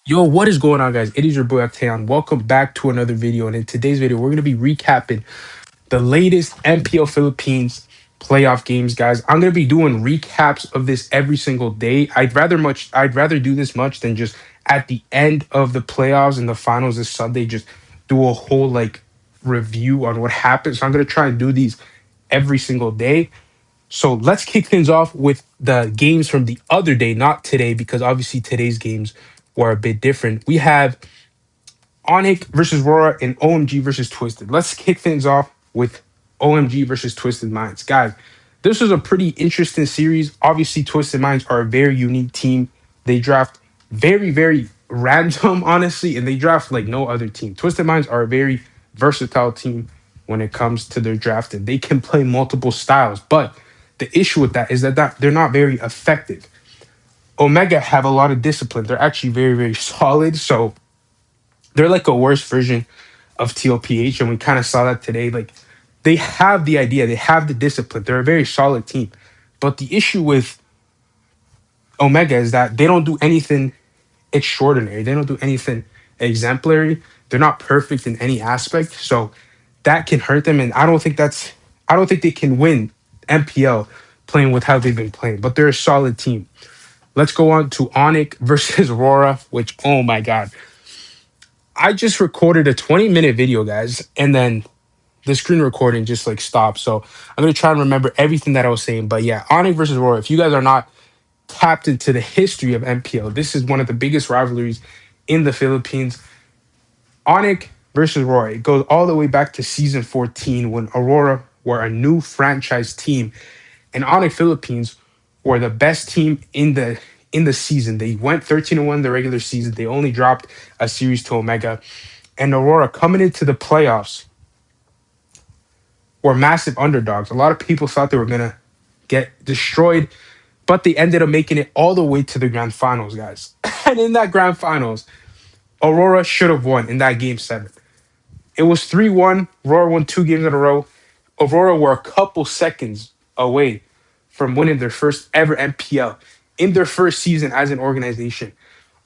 Yo, what is going on, guys? It is your boy Octagon. Welcome back to another video. And in today's video, we're going to be recapping the latest MPL Philippines playoff games, guys. I'm going to be doing recaps of this every single day. I'd rather do this much than just at the end of the playoffs and the finals this Sunday, just do a whole review on what happened. So I'm going to try and do these every single day. So let's kick things off with the games from the other day, not today, because obviously today's games were a bit different. We have Onyx versus Rora and OMG versus Twisted. Let's kick things off with OMG versus Twisted Minds. Guys, this was a pretty interesting series. Obviously, Twisted Minds are a very unique team. They draft very, very random, honestly, and they draft like no other team. Twisted Minds are a very versatile team when it comes to their drafting. They can play multiple styles, but the issue with that is that they're not very effective. Omega have a lot of discipline. They're actually very, very solid. So they're like a worse version of TOPH, and we kind of saw that today. Like they have the idea, they have the discipline. They're a very solid team, but the issue with Omega is that they don't do anything extraordinary. They don't do anything exemplary. They're not perfect in any aspect, so that can hurt them. And I don't think they can win MPL playing with how they've been playing. But they're a solid team. Let's go on to Onyx versus Aurora, which, oh my God. I just recorded a 20-minute video, guys, and then the screen recording just like stopped. So I'm gonna try and remember everything that I was saying. But yeah, Onyx versus Aurora. If you guys are not tapped into the history of MPL, this is one of the biggest rivalries in the Philippines. Onyx versus Aurora. It goes all the way back to season 14 when Aurora were a new franchise team, and Onyx Philippines were the best team in the season. They went 13-1 the regular season. They only dropped a series to Omega. And Aurora coming into the playoffs were massive underdogs. A lot of people thought they were gonna get destroyed, but they ended up making it all the way to the grand finals, guys. And in that grand finals, Aurora should have won in that game seven. It was 3-1. Aurora won two games in a row. Aurora were a couple seconds away from winning their first ever MPL in their first season as an organization.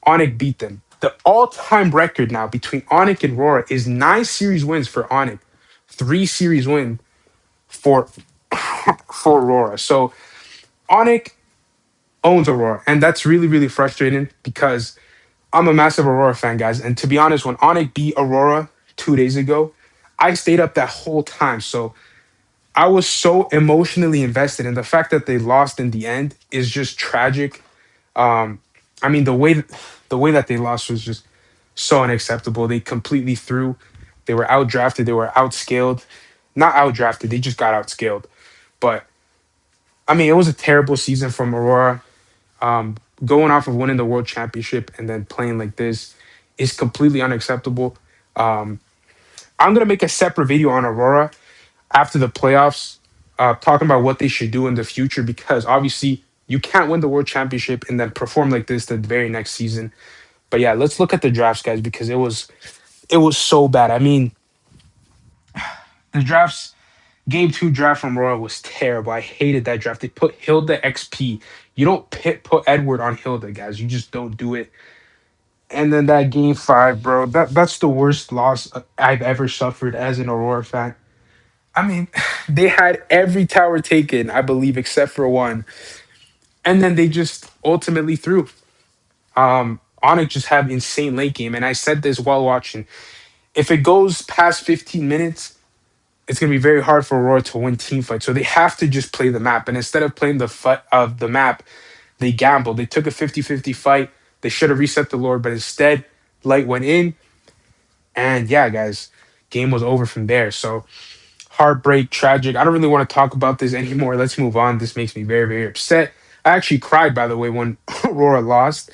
Onyx beat them. The all-time record now between Onyx and Aurora is 9 series wins for Onyx, 3 series win for for Aurora. So Onyx owns Aurora, and that's really really frustrating because I'm a massive Aurora fan, guys. And to be honest, when Onyx beat Aurora 2 days ago, I stayed up that whole time. So I was so emotionally invested, and the fact that they lost in the end is just tragic. I mean, the way that they lost was just so unacceptable. They completely threw. They were outdrafted. They were outscaled. Not outdrafted. They just got outscaled. But I mean, it was a terrible season from Aurora. Going off of winning the world championship and then playing like this is completely unacceptable. Um, I'm gonna make a separate video on Aurora after the playoffs, talking about what they should do in the future because obviously you can't win the world championship and then perform like this the very next season. But yeah, let's look at the drafts, guys, because it was so bad. I mean, the drafts, game two draft from Royal was terrible. I hated that draft. They put Hilda XP. You don't put Edward on Hilda, guys. You just don't do it. And then that game five, bro, that's the worst loss I've ever suffered as an Aurora fan. I mean, they had every tower taken, I believe, except for one. And then they just ultimately threw. Onyx just have insane late game. And I said this while watching. If it goes past 15 minutes, it's gonna be very hard for Aurora to win team fight. So they have to just play the map. And instead of playing the fight of the map, they gambled. They took a 50-50 fight. They should have reset the Lord, but instead, Light went in. And yeah, guys, game was over from there. So heartbreak, tragic. I don't really want to talk about this anymore. Let's move on. This makes me very, very upset. I actually cried, by the way, when Aurora lost.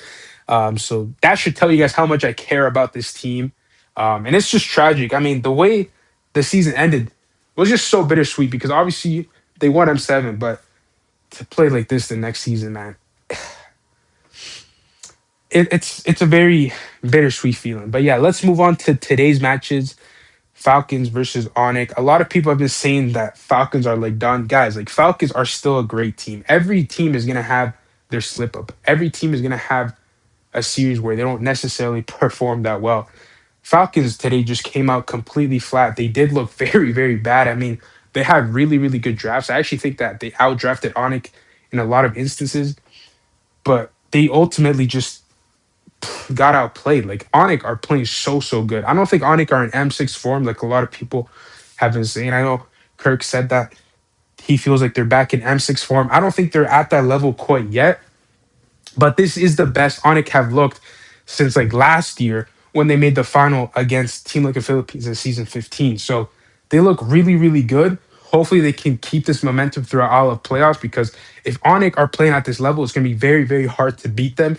So that should tell you guys how much I care about this team. And it's just tragic. I mean, the way the season ended was just so bittersweet because obviously they won M7, but to play like this the next season, man, it's a very bittersweet feeling. But yeah, let's move on to today's matches. Falcons versus Onyx. A lot of people have been saying that Falcons are like done. Guys, like Falcons are still a great team. Every team is gonna have their slip up. Every team is gonna have a series where they don't necessarily perform that well. Falcons today just came out completely flat. They did look very, very bad. I mean, they had really, really good drafts. I actually think that they outdrafted Onik in a lot of instances, but they ultimately just got outplayed. Like Onik are playing so, so good. I don't think Onik are in M6 form like a lot of people have been saying. I know Kirk said that he feels like they're back in M6 form. I don't think they're at that level quite yet, but this is the best Onik have looked since like last year when they made the final against Team Liquid Philippines in season 15. So they look really, really good. Hopefully they can keep this momentum throughout all of playoffs because if Onik are playing at this level, it's going to be very, very hard to beat them.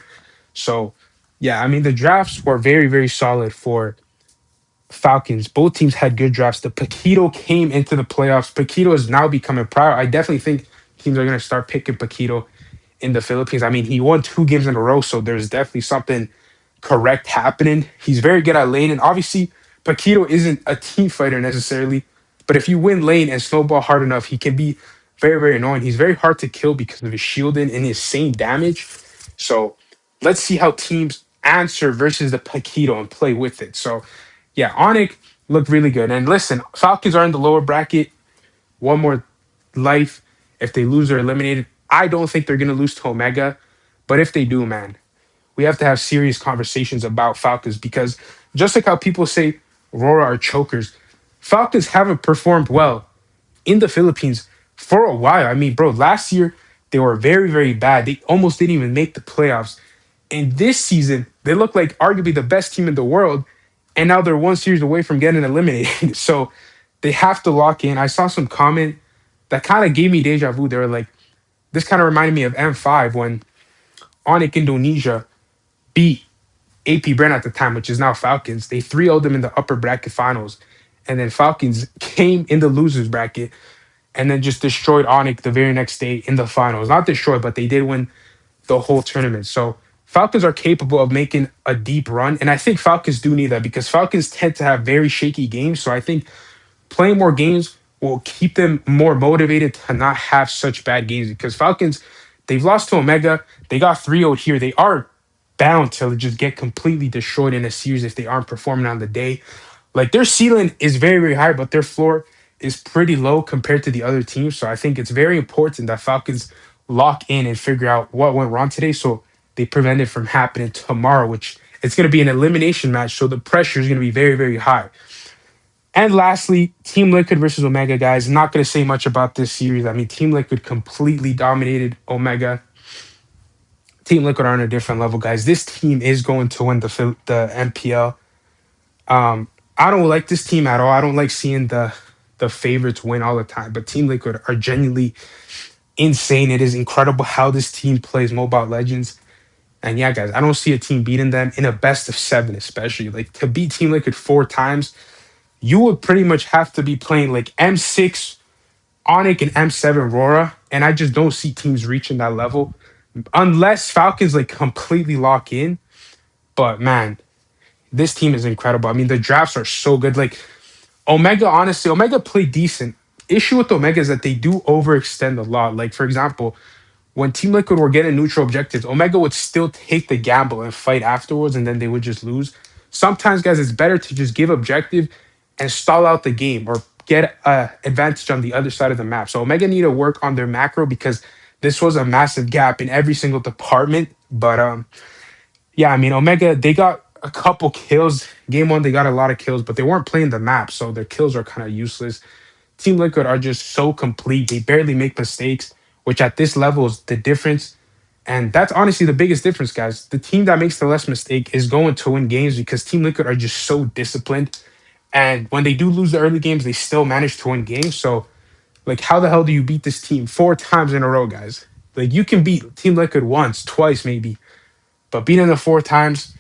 So yeah, I mean the drafts were very, very solid for Falcons. Both teams had good drafts. The Paquito came into the playoffs. Paquito is now becoming prior. I definitely think teams are going to start picking Paquito in the Philippines. I mean, he won 2 games in a row, so there's definitely something correct happening. He's very good at lane, and obviously, Paquito isn't a team fighter necessarily, but if you win lane and snowball hard enough, he can be very, very annoying. He's very hard to kill because of his shielding and his same damage. So let's see how teams answer versus the Paquito and play with it. So yeah, Onyx looked really good. And listen, Falcons are in the lower bracket. One more life. If they lose, they're eliminated. I don't think they're going to lose to Omega. But if they do, man, we have to have serious conversations about Falcons because just like how people say Aurora are chokers, Falcons haven't performed well in the Philippines for a while. I mean, bro, last year they were very, very bad. They almost didn't even make the playoffs. And this season, they look like arguably the best team in the world. And now they're one series away from getting eliminated. So they have to lock in. I saw some comment that kind of gave me deja vu. They were like, this kind of reminded me of M5 when Onyx Indonesia beat AP Brent at the time, which is now Falcons. They 3-0'd them in the upper bracket finals. And then Falcons came in the losers bracket and then just destroyed Onyx the very next day in the finals. Not destroyed, but they did win the whole tournament. So Falcons are capable of making a deep run. And I think Falcons do need that because Falcons tend to have very shaky games. So I think playing more games will keep them more motivated to not have such bad games because Falcons, they've lost to Omega. They got 3-0 here. They are bound to just get completely destroyed in a series if they aren't performing on the day. Like their ceiling is very, very high, but their floor is pretty low compared to the other teams. So I think it's very important that Falcons lock in and figure out what went wrong today so they prevent it from happening tomorrow, which it's going to be an elimination match. So the pressure is going to be very, very high. And lastly, Team Liquid versus Omega, guys. Not going to say much about this series. I mean, Team Liquid completely dominated Omega. Team Liquid are on a different level, guys. This team is going to win the MPL. I don't like this team at all. I don't like seeing the favorites win all the time. But Team Liquid are genuinely insane. It is incredible how this team plays Mobile Legends. And yeah, guys, I don't see a team beating them in a best of 7, especially. Like to beat Team Liquid 4 times, you would pretty much have to be playing like M6, Onyx, and M7 Aurora. And I just don't see teams reaching that level unless Falcons like completely lock in. But man, this team is incredible. I mean, the drafts are so good. Like Omega, honestly, Omega played decent. Issue with Omega is that they do overextend a lot. Like, for example, when Team Liquid were getting neutral objectives, Omega would still take the gamble and fight afterwards, and then they would just lose. Sometimes, guys, it's better to just give objective and stall out the game or get an advantage on the other side of the map. So Omega need to work on their macro because this was a massive gap in every single department. But yeah, I mean, Omega, they got a couple kills. Game 1, they got a lot of kills, but they weren't playing the map, so their kills are kind of useless. Team Liquid are just so complete. They barely make mistakes, which at this level is the difference. And that's honestly the biggest difference, guys. The team that makes the less mistake is going to win games because Team Liquid are just so disciplined. And when they do lose the early games, they still manage to win games. So, like, how the hell do you beat this team 4 times in a row, guys? Like, you can beat Team Liquid once, twice, maybe, but beating them 4 times,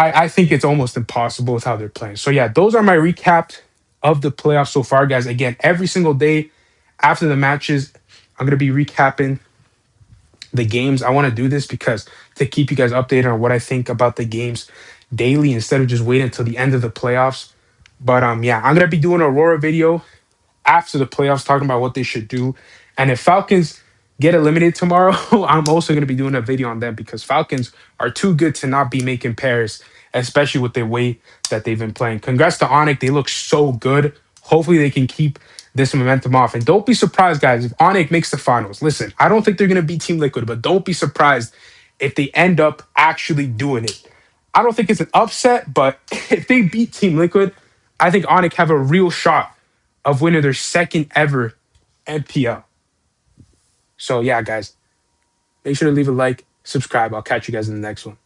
I think it's almost impossible with how they're playing. So yeah, those are my recap of the playoffs so far, guys. Again, every single day after the matches, I'm gonna be recapping the games. I want to do this because to keep you guys updated on what I think about the games daily instead of just waiting until the end of the playoffs. But yeah, I'm gonna be doing a Aurora video after the playoffs talking about what they should do. And if Falcons get eliminated tomorrow, I'm also going to be doing a video on them because Falcons are too good to not be making pairs, especially with the way that they've been playing. Congrats to Onyx. They look so good. Hopefully they can keep this momentum off. And don't be surprised, guys, if Onyx makes the finals. Listen, I don't think they're going to beat Team Liquid, but don't be surprised if they end up actually doing it. I don't think it's an upset, but if they beat Team Liquid, I think Onyx have a real shot of winning their second ever MPL. So yeah, guys, make sure to leave a like, subscribe. I'll catch you guys in the next one.